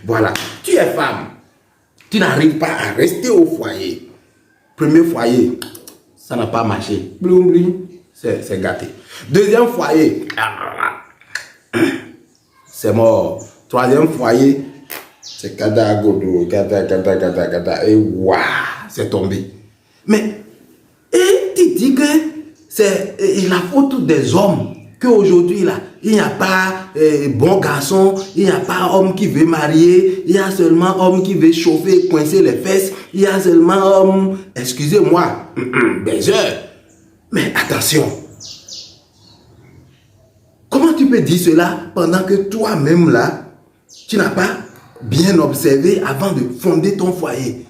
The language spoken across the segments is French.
Voilà. Tu es femme. Tu n'arrives pas à rester au foyer. Premier foyer, ça n'a pas marché. Bloum, bloum, c'est gâté. Deuxième foyer, c'est mort. Troisième foyer, c'est gada, godo, gada, et waouh, c'est tombé. Mais, et tu dis que c'est la faute des hommes, qu'aujourd'hui, là, il n'y a pas bon garçon, il n'y a pas homme qui veut marier, il y a seulement homme qui veut chauffer, coincer les fesses, il y a seulement homme, excusez-moi, baiser. Mais attention, comment tu peux dire cela pendant que toi-même là, tu n'as pas bien observé avant de fonder ton foyer?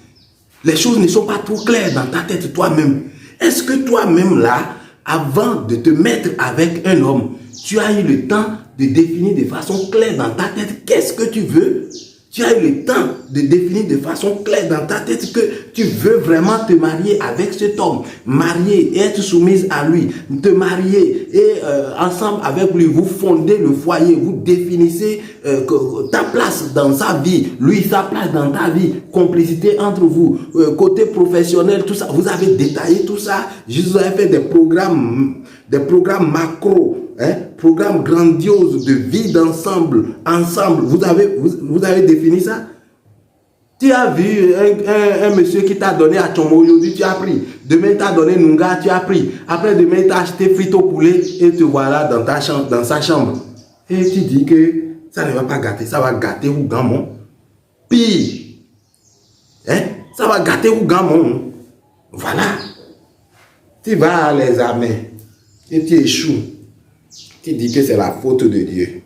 Les choses ne sont pas trop claires dans ta tête toi-même. Est-ce que toi-même là, avant de te mettre avec un homme, tu as eu le temps de définir de façon claire dans ta tête qu'est-ce que tu veux? Tu as eu le temps de définir de façon claire dans ta tête que tu veux vraiment te marier avec cet homme, marier et être soumise à lui, te marier et ensemble avec lui, vous fondez le foyer, vous définissez ta place dans sa vie, lui sa place dans ta vie, complicité entre vous, côté professionnel, tout ça, vous avez détaillé tout ça, je vous ai fait des programmes macro, programme grandiose de vie d'ensemble, ensemble. Vous avez défini ça? Tu as vu un monsieur qui t'a donné à Tchomo aujourd'hui, tu as pris. Demain, t'a donné Nunga, tu as pris. Après, demain, t'as acheté frites au poulet et te voilà dans sa chambre. Et tu dis que ça ne va pas gâter, ça va gâter ou gamon. Pire. Ça va gâter ou gamon. Voilà. Tu vas à l'examen et tu échoues. Tu dis que c'est la faute de Dieu.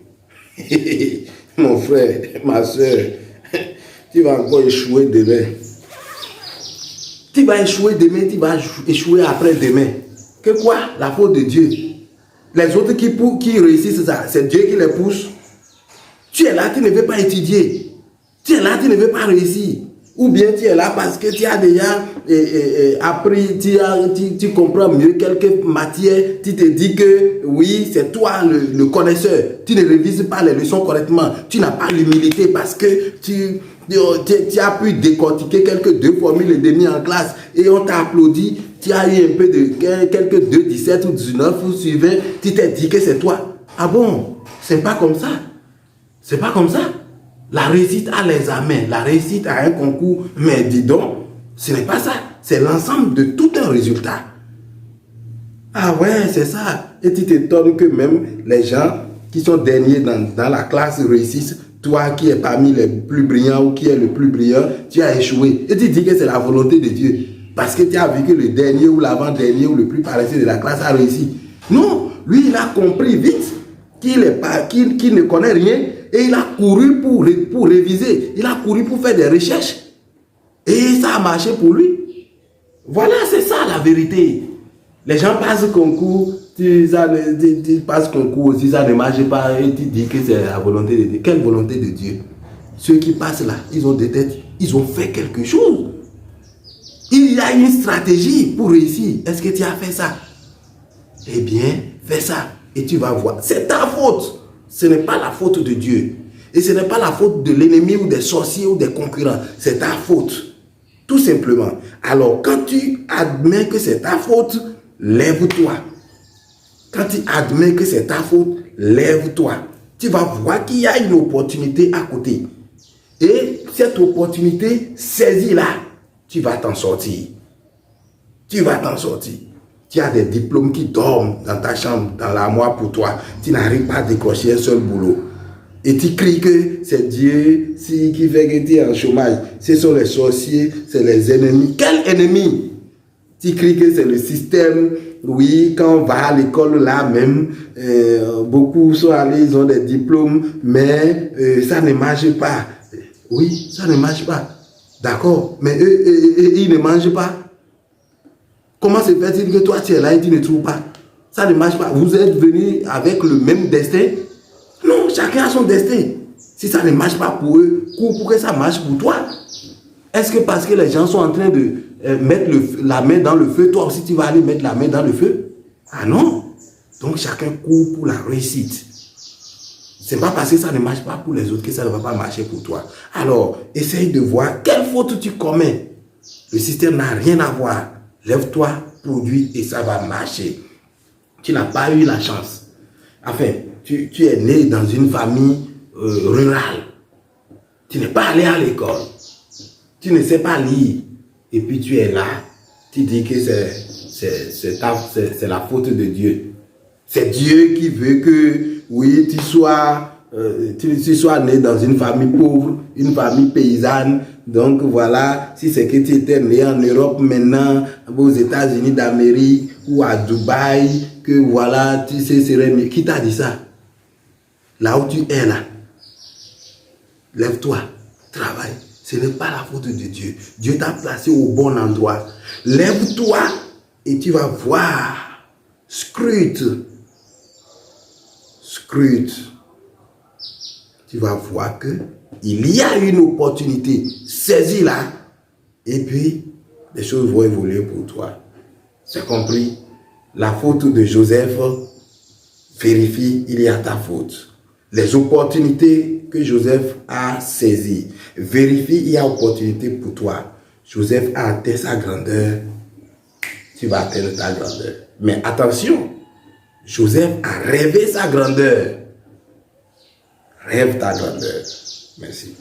Mon frère, ma soeur, tu vas encore échouer demain. Tu vas échouer demain, tu vas échouer après-demain. Que quoi? La faute de Dieu. Les autres qui réussissent ça, c'est Dieu qui les pousse. Tu es là, tu ne veux pas étudier. Tu es là, tu ne veux pas réussir. Ou bien tu es là parce que tu as déjà appris, tu comprends mieux quelques matières, tu te dis que oui, c'est toi le connaisseur. Tu ne révises pas les leçons correctement. Tu n'as pas l'humilité parce que tu as pu décortiquer quelques 2 formules et demi en classe et on t'a applaudi. Tu as eu un peu de quelques 2, 17 ou 19 ou suivant. Tu t'es dit que c'est toi. Ah bon? C'est pas comme ça. C'est pas comme ça. La réussite à l'examen, la réussite à un concours, mais dis donc, ce n'est pas ça. C'est l'ensemble de tout un résultat. Ah ouais, c'est ça. Et tu t'étonnes que même les gens qui sont derniers dans la classe réussissent. Toi qui es parmi les plus brillants ou qui est le plus brillant, tu as échoué. Et tu dis que c'est la volonté de Dieu. Parce que tu as vu que le dernier ou l'avant-dernier ou le plus paresseux de la classe a réussi. Non, lui il a compris vite qu'il ne connaît rien. Et il a couru pour réviser. Il a couru pour faire des recherches. Et ça a marché pour lui. Voilà, c'est ça la vérité. Les gens passent concours, tu passes concours aussi, ça ne marche pas. Et tu dis que c'est la volonté de Dieu. Quelle volonté de Dieu? Ceux qui passent là, ils ont des têtes, ils ont fait quelque chose. Il y a une stratégie pour réussir. Est-ce que tu as fait ça? Eh bien, fais ça. Et tu vas voir. C'est ta faute. Ce n'est pas la faute de Dieu. Et ce n'est pas la faute de l'ennemi ou des sorciers ou des concurrents. C'est ta faute. Tout simplement. Alors, quand tu admets que c'est ta faute, lève-toi. Quand tu admets que c'est ta faute, lève-toi. Tu vas voir qu'il y a une opportunité à côté. Et cette opportunité, saisis-la. Tu vas t'en sortir. Tu vas t'en sortir. Tu as des diplômes qui dorment dans ta chambre, dans l'armoire pour toi. Tu n'arrives pas à décrocher un seul boulot. Et tu cries que c'est Dieu qui fait que tu es en chômage. Ce sont les sorciers, c'est les ennemis. Quel ennemi? Tu cries que c'est le système. Oui, quand on va à l'école là même, beaucoup sont allés, ils ont des diplômes, mais ça ne marche pas. Oui, ça ne marche pas. D'accord, mais eux, ils ne mangent pas. Comment se fait-il que toi, tu es là et tu ne trouves pas? Ça ne marche pas. Vous êtes venus avec le même destin? Non, chacun a son destin. Si ça ne marche pas pour eux, pour que ça marche pour toi? Est-ce que parce que les gens sont en train de mettre la main dans le feu, toi aussi tu vas aller mettre la main dans le feu? Ah non. Donc chacun court pour la réussite. C'est pas parce que ça ne marche pas pour les autres que ça ne va pas marcher pour toi. Alors, essaye de voir quelle faute tu commets. Le système n'a rien à voir. Lève-toi, produis et ça va marcher. Tu n'as pas eu la chance. Enfin, tu es né dans une famille rurale. Tu n'es pas allé à l'école. Tu ne sais pas lire. Et puis tu es là. Tu dis que c'est la faute de Dieu. C'est Dieu qui veut que, oui, tu sois né dans une famille pauvre, une famille paysanne. Donc voilà, si c'est que tu étais né en Europe maintenant, aux États-Unis d'Amérique ou à Dubaï, que voilà, tu sais, serait mieux. Qui t'a dit ça? Là où tu es là, lève-toi, travaille. Ce n'est pas la faute de Dieu. Dieu t'a placé au bon endroit. Lève-toi et tu vas voir. Scrute. Tu vas voir que il y a une opportunité. Saisis-la. Et puis, les choses vont évoluer pour toi. C'est compris? La faute de Joseph, vérifie, il y a ta faute. Les opportunités que Joseph a saisies, vérifie, il y a opportunité pour toi. Joseph a atteint sa grandeur, tu vas atteindre ta grandeur. Mais attention, Joseph a rêvé sa grandeur. Rêve ta grandeur. Merci.